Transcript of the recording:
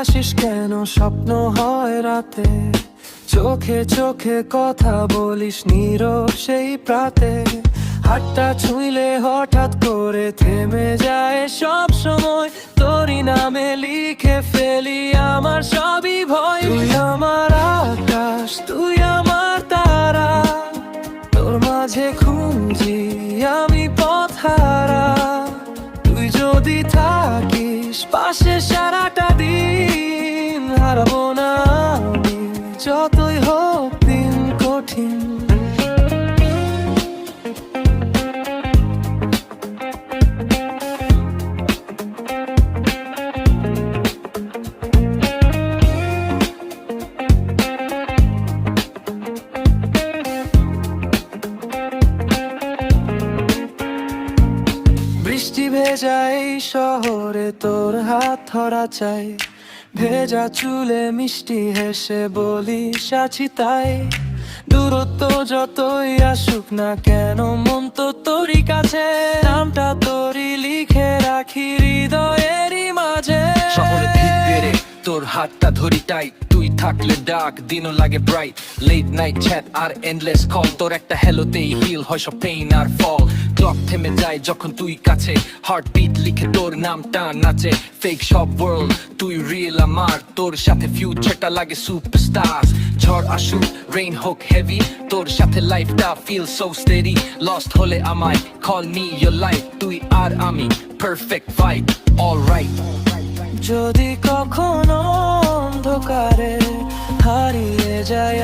হাসিস কেন স্বপ্ন হয় রাতে, চোখে চোখে কথা বলিস নীরব সেই প্রাতে। হাতটা ছুঁইলে হঠাৎ করে থেমে যায় সব সময়, তোরই নামে লিখে ফেলি আমার সবই ভয়। তুই আমার আকাশ, তুই আমার তারা, তোর মাঝে খুঁজি আমি পথহারা। তুই যদি থাকিস পাশে সারাটা দিন, হারাবো না আমি যতই হোক দিন কঠিন। বৃষ্টি ভেজা এই শহরে তোর হাত ধরা চাই, ভেজা চুলে মিষ্টি হেসে বলিস আছি তাই। দূরত্ব যতই আসুক না কেন মন তো তোরই কাছে, নামটা তোরই লিখে রাখি হৃদয়েরই মাঝে। শহরে ভিড় বেড়ে তোর হাতটা ধরি টাইট, তুই থাকলে ডাক দিনও লাগে ব্রাইট। লেট নাইট চ্যাট আর এন্ডলেস কল, তোর একটা হ্যালোতেই হিল হয় সব পেইন আর ফল। ক্লক থেমে যায় যখন তুই কাছে, হার্ট বিট লিখে তোর নামটা নাচে। ফেক সব ওয়ার্ল্ড তুই রিয়েল আমার, তোর সাথে ফিউচারটা লাগে সুপারস্টার। ঝড় আসুক রেইন হোক হেভি, তোর সাথে লাইফটা ফিল সো স্টেডি। লস্ট হলে আমায় কল মি ইয়োর লাইফ, তুই আর আমি পারফেক্ট ভাইব অলরাইট। যদি কখনো অন্ধকারে হারিয়ে যায়